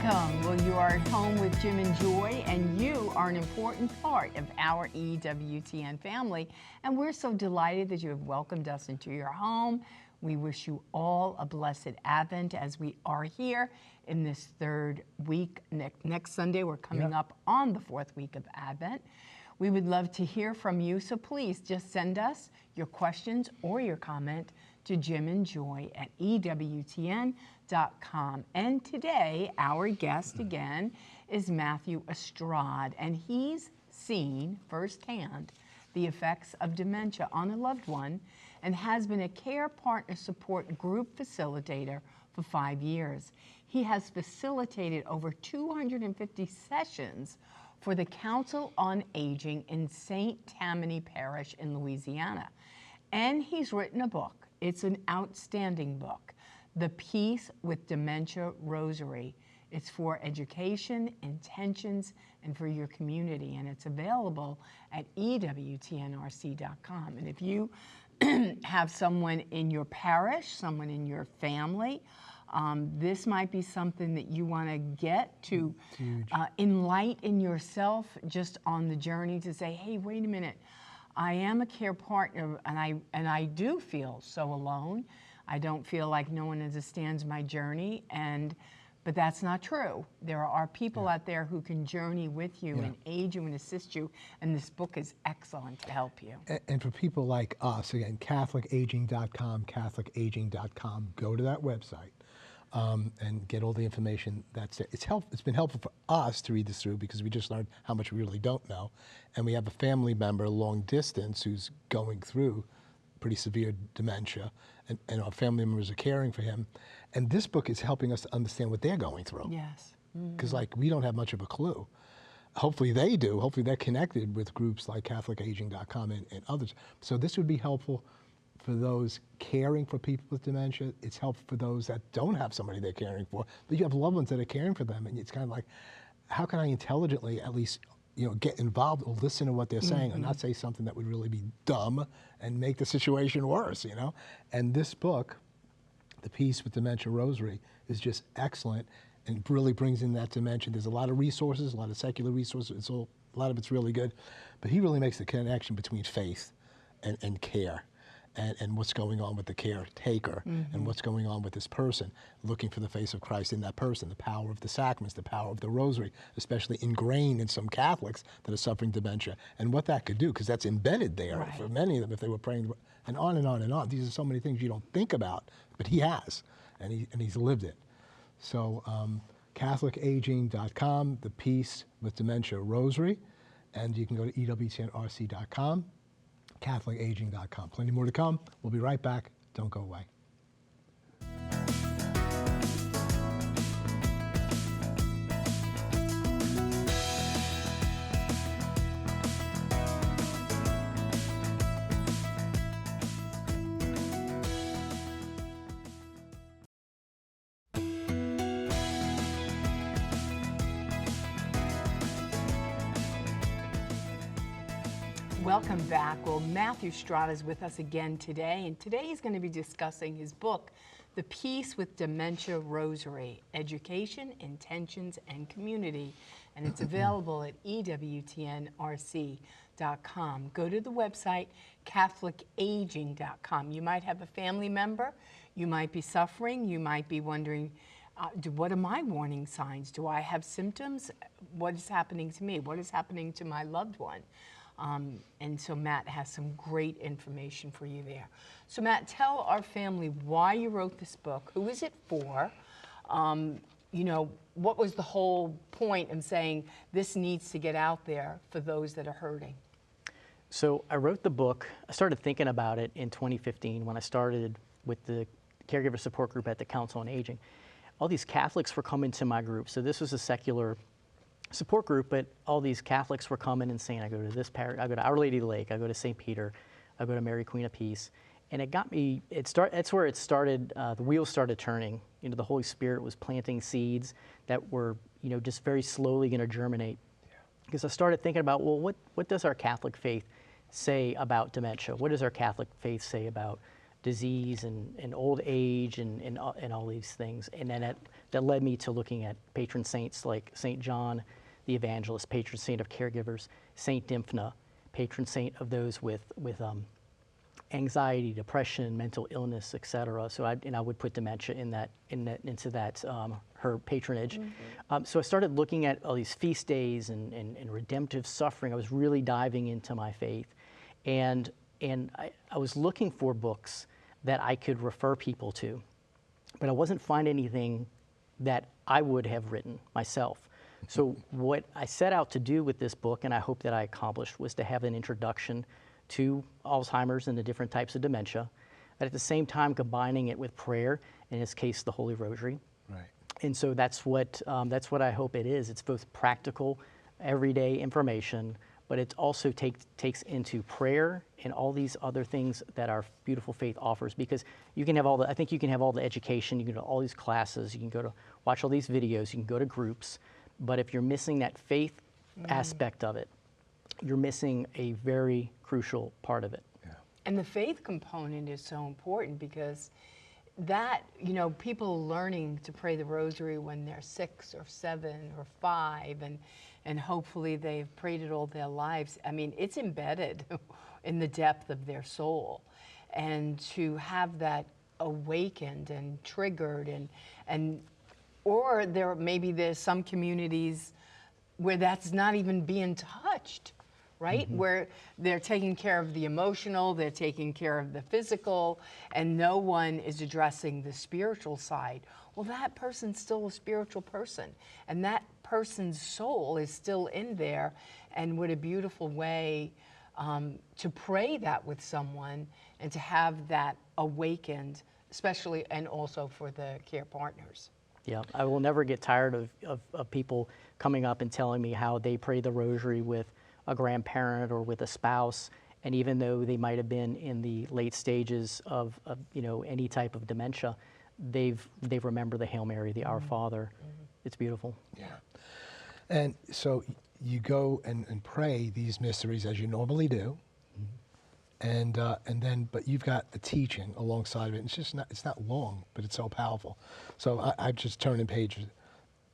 Welcome. Well, you are at home with Jim and Joy, and you are an important part of our EWTN family. And we're so delighted that you have welcomed us into your home. We wish you all a blessed Advent as we are here in this third week. Next Sunday, we're coming up on the fourth week of Advent. We would love to hear from you, so please just send us your questions or your comment to Jim and Joy at EWTN.com. And today, our guest again is Matthew Estrade, and he's seen firsthand the effects of dementia on a loved one and has been a care partner support group facilitator for 5 years. He has facilitated over 250 sessions for the Council on Aging in St. Tammany Parish in Louisiana. And he's written a book. It's an outstanding book, The Peace with Dementia Rosary. It's for education, intentions, and for your community, and it's available at EWTNRC.com. And if you have someone in your parish, someone in your family, this might be something that you want to get to enlighten yourself just on the journey to say, hey, wait a minute, I am a care partner, and I do feel so alone. I don't feel like no one understands my journey, but that's not true. There are people out there who can journey with you and aid you and assist you, and this book is excellent to help you. And for people like us, again, CatholicAging.com, CatholicAging.com, go to that website and get all the information that's there. It's been helpful for us to read this through because we just learned how much we really don't know. And we have a family member long distance who's going through pretty severe dementia, and our family members are caring for him. And this book is helping us to understand what they're going through. Yes. Because we don't have much of a clue. Hopefully they do. Hopefully they're connected with groups like CatholicAging.com and others. So this would be helpful for those caring for people with dementia. It's helpful for those that don't have somebody they're caring for, but you have loved ones that are caring for them, and it's kind of like, how can I intelligently at least get involved or listen to what they're saying and not say something that would really be dumb and make the situation worse, And this book, The Peace with Dementia Rosary, is just excellent and really brings in that dimension. There's a lot of resources, a lot of secular resources, a lot of it's really good, but he really makes the connection between faith and care. And what's going on with the caretaker, and what's going on with this person, looking for the face of Christ in that person, the power of the sacraments, the power of the rosary, especially ingrained in some Catholics that are suffering dementia, and what that could do, because that's embedded there for many of them if they were praying, and on and on and on. These are so many things you don't think about, but he has, and he's lived it. So CatholicAging.com, The Peace with Dementia Rosary, and you can go to EWTNRC.com. CatholicAging.com. Plenty more to come. We'll be right back. Don't go away. Welcome back. Well, Matthew Estrade is with us again today, and today he's going to be discussing his book, The Peace with Dementia Rosary, Education, Intentions, and Community, and it's available at EWTNRC.com. Go to the website, CatholicAging.com. You might have a family member, you might be suffering, you might be wondering, what are my warning signs? Do I have symptoms? What is happening to me? What is happening to my loved one? And so Matt has some great information for you there. So Matt, tell our family why you wrote this book. Who is it for? What was the whole point of saying this needs to get out there for those that are hurting? So I wrote the book. I started thinking about it in 2015 when I started with the caregiver support group at the Council on Aging. All these Catholics were coming to my group. So this was a secular support group, but all these Catholics were coming and saying, I go to this parish, I go to Our Lady of the Lake, I go to St. Peter, I go to Mary Queen of Peace. And it got me, that's where it started, the wheels started turning. The Holy Spirit was planting seeds that were, just very slowly going to germinate. Because I started thinking about, well, what does our Catholic faith say about dementia? What does our Catholic faith say about disease and old age and all these things. And then that led me to looking at patron saints like St. John the Evangelist, patron saint of caregivers, St. Dymphna, patron saint of those with anxiety, depression, mental illness, etc. So I would put dementia into that her patronage. So I started looking at all these feast days and redemptive suffering. I was really diving into my faith, and I was looking for books that I could refer people to, but I wasn't finding anything that I would have written myself. So what I set out to do with this book, and I hope that I accomplished, was to have an introduction to Alzheimer's and the different types of dementia, but at the same time combining it with prayer, in this case, the Holy Rosary. Right. And so that's what I hope it is. It's both practical, everyday information, but it also takes into prayer and all these other things that our beautiful faith offers. Because you can have I think you can have all the education, you can go to all these classes, you can watch all these videos, you can go to groups, but if you're missing that faith aspect of it, you're missing a very crucial part of it. Yeah. And the faith component is so important because that, people learning to pray the rosary when they're 6 or 7 or 5, and hopefully they've prayed it all their lives. I mean, it's embedded in the depth of their soul. And to have that awakened and triggered or maybe there's some communities where that's not even being touched, right? Where they're taking care of the emotional, they're taking care of the physical, and no one is addressing the spiritual side. Well, that person's still a spiritual person, and that person's soul is still in there, and what a beautiful way to pray that with someone and to have that awakened, especially and also for the care partners. Yeah, I will never get tired of people coming up and telling me how they pray the rosary with a grandparent or with a spouse, and even though they might have been in the late stages of any type of dementia, they remember the Hail Mary, the Our Father. It's beautiful. Yeah. And so you go and pray these mysteries as you normally do, but you've got a teaching alongside of it. It's not long, but it's so powerful. So I've just turned in pages.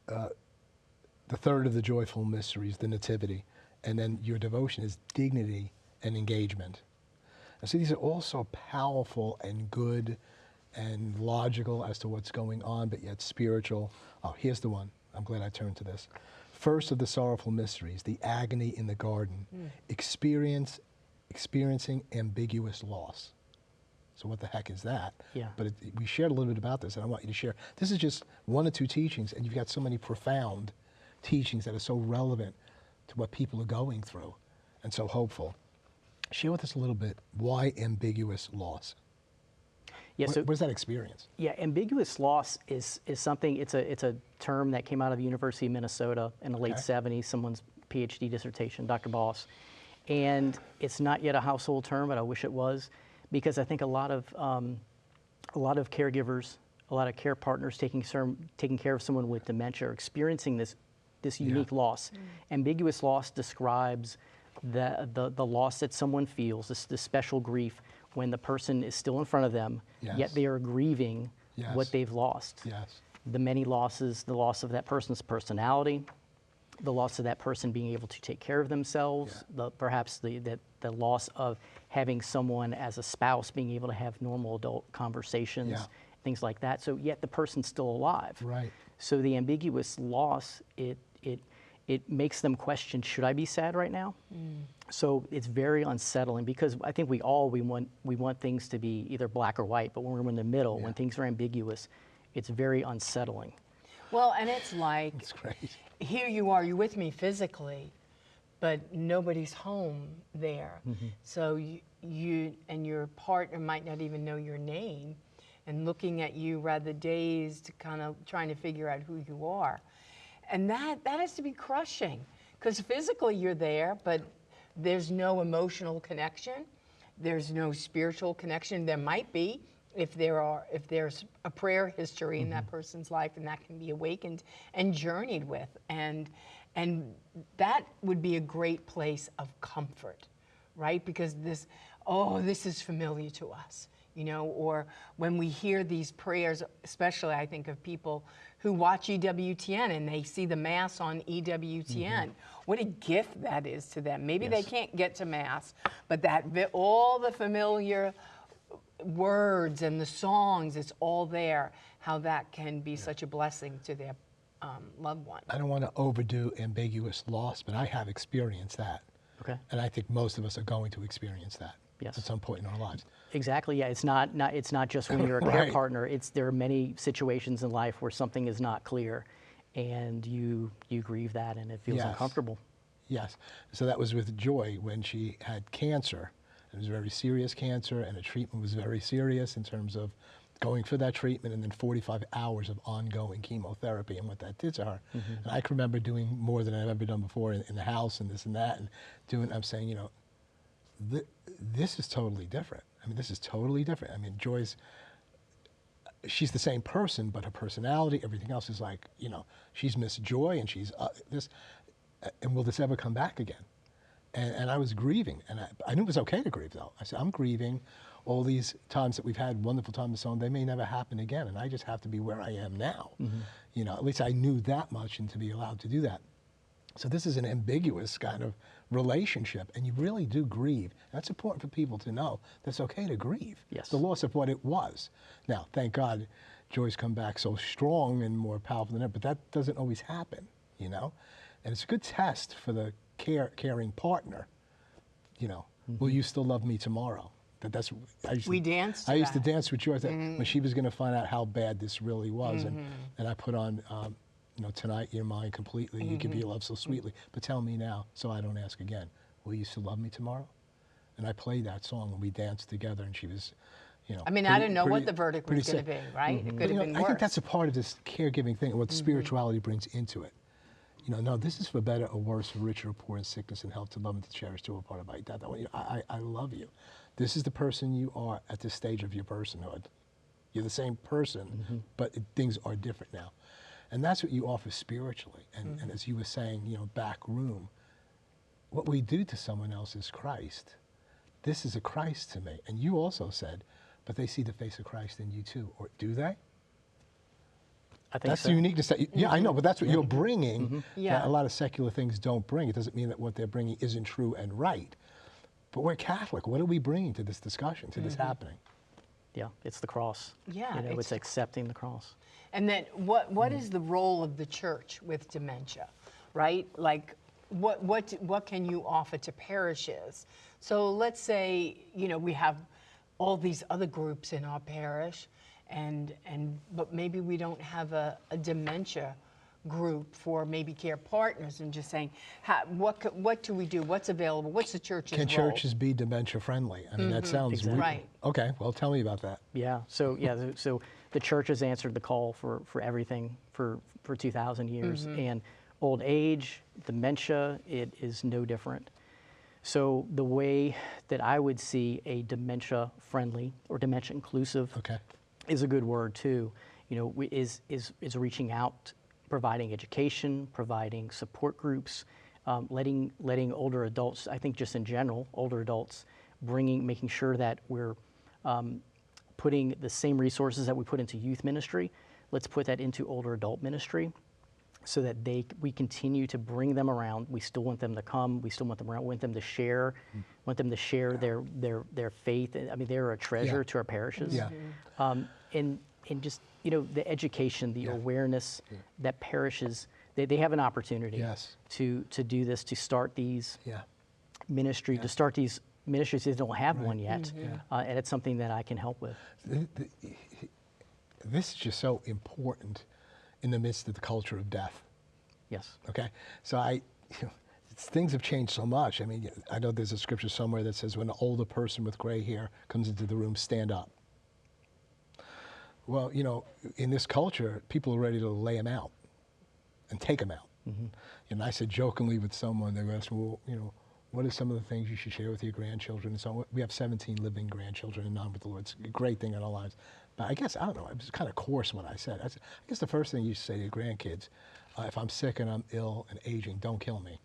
The third of the joyful mysteries, the Nativity, and then your devotion is dignity and engagement. And so these are all so powerful and good and logical as to what's going on, but yet spiritual. Oh, here's the one. I'm glad I turned to this. First of the sorrowful mysteries, the agony in the garden, experiencing ambiguous loss. So what the heck is that? Yeah. But we shared a little bit about this, and I want you to share. This is just 1 or 2 teachings, and you've got so many profound teachings that are so relevant to what people are going through and so hopeful. Share with us a little bit, why ambiguous loss? Yeah, What is that experience? Yeah, ambiguous loss is something, it's a term that came out of the University of Minnesota in the late 70s, someone's PhD dissertation, Dr. Boss. And it's not yet a household term, but I wish it was, because I think a lot of caregivers, a lot of care partners taking care of someone with dementia are experiencing this unique loss. Ambiguous loss describes the loss that someone feels, this special grief when the person is still in front of them, yet they are grieving what they've lost. Yes. The many losses, the loss of that person's personality, the loss of that person being able to take care of themselves, perhaps the loss of having someone as a spouse being able to have normal adult conversations, things like that. So yet the person's still alive. Right. So the ambiguous loss, it makes them question, should I be sad right now? So it's very unsettling, because I think we want things to be either black or white, but when we're in the middle, when things are ambiguous, it's very unsettling. Well, and it's like, That's great. here you are, you're with me physically, but nobody's home there. So you and your partner might not even know your name, and looking at you rather dazed, kind of trying to figure out who you are. And that has to be crushing, because physically you're there, but there's no emotional connection. There's no spiritual connection. There might be if there's a prayer history in that person's life, and that can be awakened and journeyed with. And that would be a great place of comfort, right? Because this is familiar to us. you know, or when we hear these prayers, especially I think of people who watch EWTN and they see the Mass on EWTN. What a gift that is to them. Maybe they Yes. can't get to Mass, but that all the familiar words and the songs, it's all there, how that can be such a blessing to their loved one. I don't want to overdo ambiguous loss, but I have experienced that. Okay. And I think most of us are going to experience that Yes. at some point in our lives. Exactly. Yeah. It's not just when you're a care Right. partner. There are many situations in life where something is not clear, and you grieve that, and it feels Yes. uncomfortable. Yes. So that was with Joy when she had cancer. It was very serious cancer, and the treatment was very serious in terms of going for that treatment and then 45 hours of ongoing chemotherapy and what that did to her. And I can remember doing more than I've ever done before in the house and this and that, and I'm saying, you know, this is totally different. I mean, this is totally different. I mean, she's the same person, but her personality, everything else is like, you know, she's Miss Joy and she's this, and will this ever come back again? And I was grieving, and I knew it was okay to grieve, though. I said, I'm grieving all these times that we've had wonderful times and so on. They may never happen again, and I just have to be where I am now. You know, at least I knew that much, and to be allowed to do that. So this is an ambiguous kind of relationship, and you really do grieve. That's important for people to know. That's okay to grieve. Yes. The loss of what it was. Now, thank God, Joy's come back so strong and more powerful than ever, but that doesn't always happen, you know? And it's a good test for the caring partner, you know, will you still love me tomorrow? We danced to I used to that. dance with Joy when she was going to find out how bad this really was, and I put on, you know, tonight you're mine completely, you give your love so sweetly, but tell me now, so I don't ask again, will you still love me tomorrow? And I played that song, and we danced together, and she was, you know. I mean, I didn't know what the verdict was going to be, right? It But, could you have know, been I worse. think that's a part of this caregiving thing, and what spirituality brings into it. You know, no, this is for better or worse, for richer or poor, in sickness and health, to love and to cherish, to a part of my death. I love you. This is the person you are at this stage of your personhood. You're the same person, but things are different now. And that's what you offer spiritually. And as you were saying, you know, back room, what we do to someone else is Christ. This is a Christ to me. And you also said, but they see the face of Christ in you too. Or do they? I think That's so. the uniqueness that, yeah, I know, but that's what you're bringing Yeah. that a lot of secular things don't bring. It doesn't mean that what they're bringing isn't true and right. But we're Catholic. What are we bringing to this discussion, to this happening? Yeah, it's the cross. Yeah, You know, it's- it's accepting the cross. And then what is the role of the church with dementia, right? Like, what can you offer to parishes? So let's say, you know, we have all these other groups in our parish, but maybe we don't have a dementia group for maybe care partners, and just saying, what do we do? What's available? What's the church's Can role? churches be dementia friendly? I mean, that sounds Exactly. Right. Okay, well, tell me about that. Yeah. So so the church has answered the call for everything for 2,000 years, and old age, dementia, it is no different. So the way that I would see a dementia friendly or dementia inclusive Okay. is a good word too. You know, is reaching out, providing education, providing support groups, letting older adults, I think just in general, older adults, making sure that we're putting the same resources that we put into youth ministry, let's put that into older adult ministry, so that we continue to bring them around. We still want them to come. We still want them around. Want them to share. Want them to share their faith. I mean, they're a treasure Yeah. to our parishes. Yeah. And just, you know, the education, the awareness that parishes, they have an opportunity Yes. to do this, to start these Yeah. ministry, to start these ministries. They don't have one yet, and it's something that I can help with. This is just so important in the midst of the culture of death. Yes. Okay, so things have changed so much. I mean, I know there's a scripture somewhere that says when an older person with gray hair comes into the room, stand up. Well, you know, in this culture, people are ready to lay them out and take them out. And I said jokingly with someone, they were asking, well, you know, what are some of the things you should share with your grandchildren? And so we have 17 living grandchildren and none with the Lord. It's a great thing in our lives. But I guess, I don't know, it was kind of coarse what I said. I guess the first thing you should say to your grandkids, if I'm sick and I'm ill and aging, don't kill me.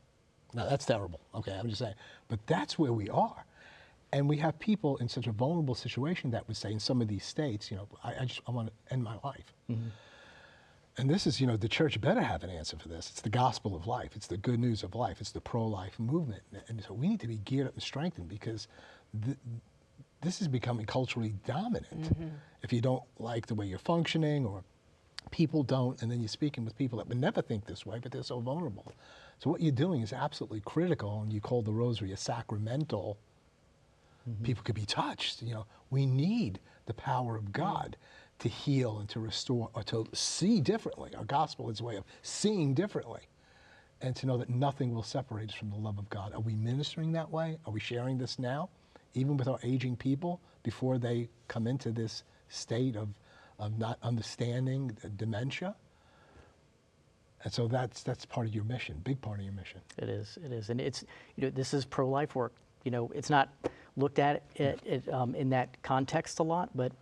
Now, that's terrible, okay, I'm just saying. But that's where we are. And we have people in such a vulnerable situation that would say in some of these states, I want to end my life. And this is, the church better have an answer for this. It's the gospel of life. It's the good news of life. It's the pro-life movement. And so we need to be geared up and strengthened because this is becoming culturally dominant. If you don't like the way you're functioning or people don't, and then you're speaking with people that would never think this way, but they're so vulnerable. So what you're doing is absolutely critical, and you call the rosary a sacramental. People could be touched. We need the power of God to heal and to restore or to see differently. Our gospel is a way of seeing differently, and to know that nothing will separate us from the love of God. Are we ministering that way? Are we sharing this now, even with our aging people, before they come into this state of not understanding dementia? And so that's part of your mission, big part of your mission. It is, and it's this is pro-life work. It's not looked at in that context a lot, but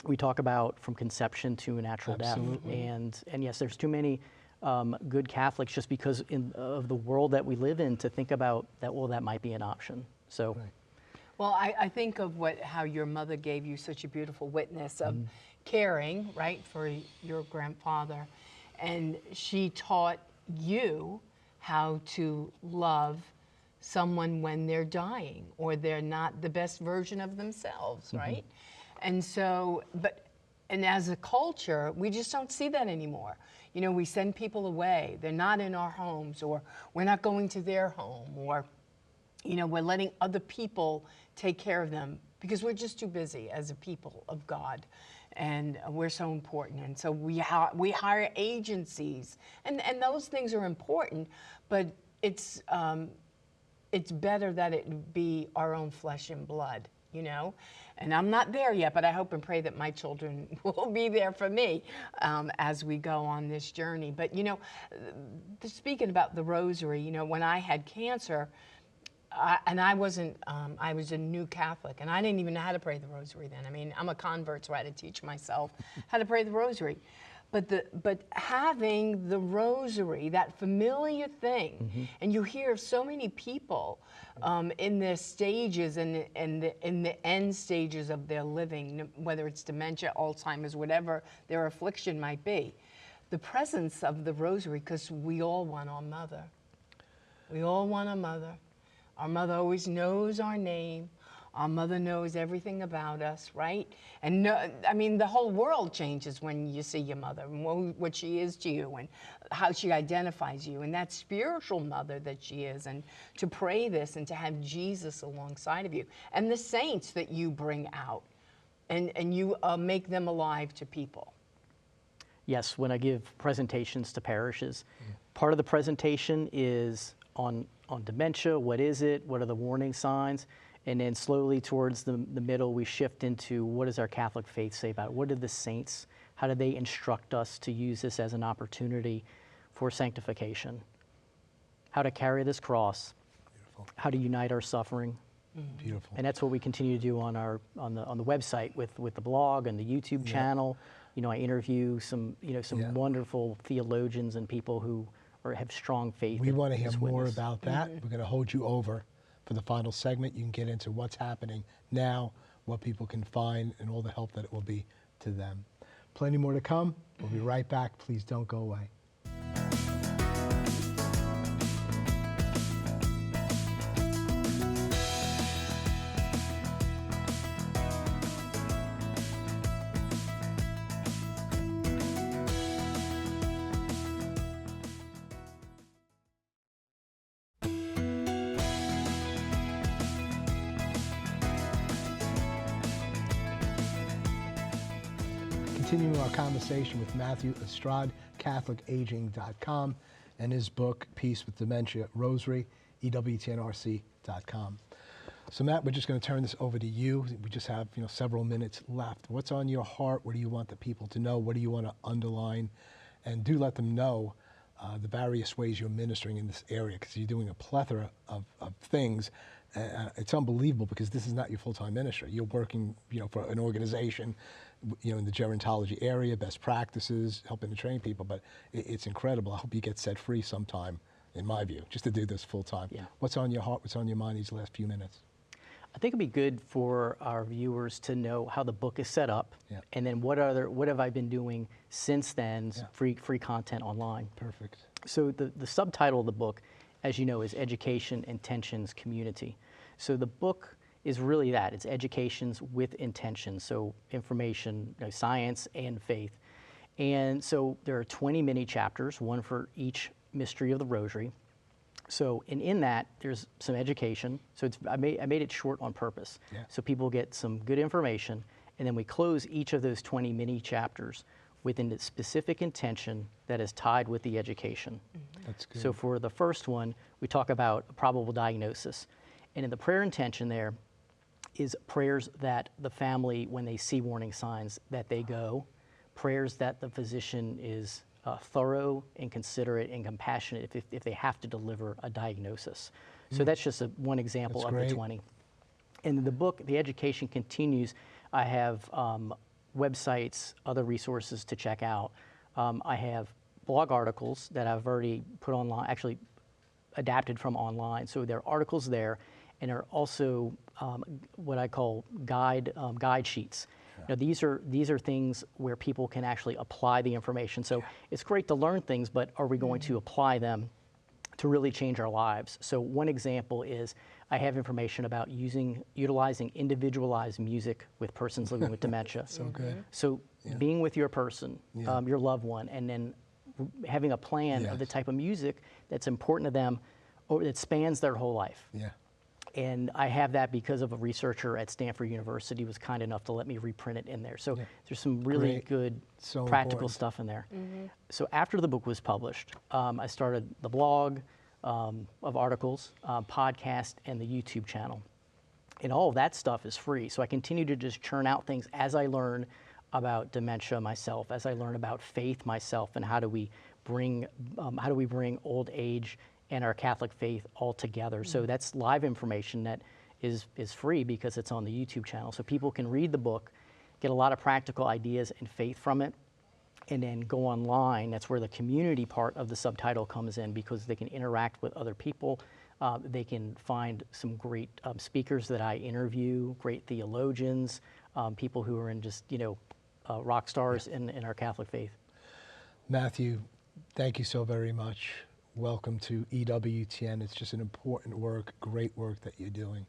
we talk about from conception to natural Absolutely. death, and yes, there's too many good Catholics just because of the world that we live in to think about that. Well, that might be an option. So. Right. Well, I think of how your mother gave you such a beautiful witness of caring, right, for your grandfather. And she taught you how to love someone when they're dying or they're not the best version of themselves, right? And so, and as a culture, we just don't see that anymore. We send people away. They're not in our homes, or we're not going to their home, or we're letting other people take care of them because we're just too busy as a people of God, and we're so important. And so we hire agencies, and those things are important, but it's better that it be our own flesh and blood, And I'm not there yet, but I hope and pray that my children will be there for me as we go on this journey. But speaking about the rosary, when I had cancer. I was a new Catholic, and I didn't even know how to pray the rosary then. I mean, I'm a convert, so I had to teach myself how to pray the rosary. But having the rosary, that familiar thing, and you hear so many people in their stages and in the end stages of their living, whether it's dementia, Alzheimer's, whatever their affliction might be, the presence of the rosary, because we all want our mother. We all want a mother. Our mother always knows our name. Our mother knows everything about us, right? And the whole world changes when you see your mother and what she is to you and how she identifies you and that spiritual mother that she is, and to pray this and to have Jesus alongside of you and the saints that you bring out and you make them alive to people. Yes, when I give presentations to parishes, part of the presentation is on dementia. What is it? What are the warning signs? And then slowly towards the middle, we shift into what does our Catholic faith say about it? What did the saints, how did they instruct us to use this as an opportunity for sanctification? How to carry this cross, Beautiful. How to unite our suffering. Beautiful. And that's what we continue to do on the website with the blog and the YouTube channel. I interview some wonderful theologians and people who have strong faith. We want to hear more witness. about that. We're going to hold you over for the final segment. You can get into what's happening now, what people can find, and all the help that it will be to them. Plenty more to come. We'll be right back. Please don't go away. Continuing our conversation with Matthew Estrade, CatholicAging.com, and his book, Peace with Dementia, Rosary, EWTNRC.com. So Matt, we're just going to turn this over to you. We just have several minutes left. What's on your heart? What do you want the people to know? What do you want to underline? And do let them know the various ways you're ministering in this area, because you're doing a plethora of things. It's unbelievable, because this is not your full-time ministry. You're working for an organization in the gerontology area, best practices, helping to train people, but it's incredible. I hope you get set free sometime, in my view, just to do this full time. Yeah. What's on your heart? What's on your mind these last few minutes? I think it'd be good for our viewers to know how the book is set up, Yeah. and then what have I been doing since then, Yeah. free content online. Perfect. So the subtitle of the book, as you know, is Education, Intentions, Community. So the book is really that. It's educations with intentions, so information, science and faith. And so there are 20 mini chapters, one for each mystery of the rosary. So in that, there's some education. So I made it short on purpose. Yeah. So people get some good information, and then we close each of those 20 mini chapters with a specific intention that is tied with the education. That's good. So for the first one, we talk about a probable diagnosis. And in the prayer intention there is prayers that the family, when they see warning signs, that they go. Prayers that the physician is thorough and considerate and compassionate if they have to deliver a diagnosis. So that's just one example That's of great. the 20. In the book, the education continues. I have websites, other resources to check out. I have blog articles that I've already put online, actually adapted from online. So there are articles there, and there are also what I call guide sheets. Now, these are things where people can actually apply the information. So it's great to learn things, but are we going to apply them to really change our lives? So one example is I have information about utilizing individualized music with persons living with dementia. So good. So being with your person, Yeah. your loved one, and then having a plan of the Yes. type of music that's important to them or that spans their whole life. Yeah. And I have that because of a researcher at Stanford University was kind enough to let me reprint it in there. So there's some really Great. good So practical important. stuff in there. So after the book was published, I started the blog of articles, podcast, and the YouTube channel. And all of that stuff is free. So I continue to just churn out things as I learn about dementia myself, as I learn about faith myself, and how do we bring old age and our Catholic faith all together. So that's live information that is free because it's on the YouTube channel. So people can read the book, get a lot of practical ideas and faith from it, and then go online. That's where the community part of the subtitle comes in because they can interact with other people. They can find some great speakers that I interview, great theologians, people who are in just, rock stars in our Catholic faith. Matthew, thank you so very much. Welcome to EWTN. It's just an important work, great work that you're doing.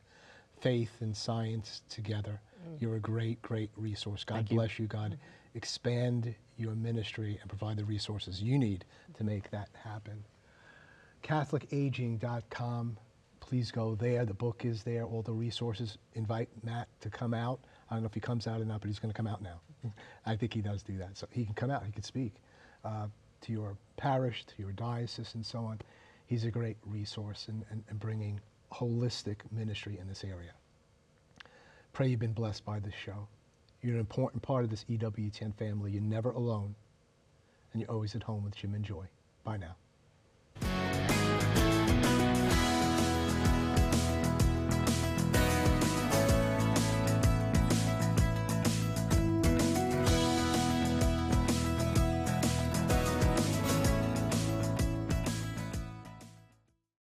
Faith and science together. You're a great, great resource. God Thank you. bless you. God expand your ministry and provide the resources you need to make that happen. CatholicAging.com. Please go there. The book is there, all the resources. Invite Matt to come out. I don't know if he comes out or not, but he's going to come out now. I think he does do that. So he can come out, he can speak to your parish, to your diocese, and so on. He's a great resource in bringing holistic ministry in this area. Pray you've been blessed by this show. You're an important part of this EWTN family. You're never alone, and you're always at home with Jim and Joy. Bye now.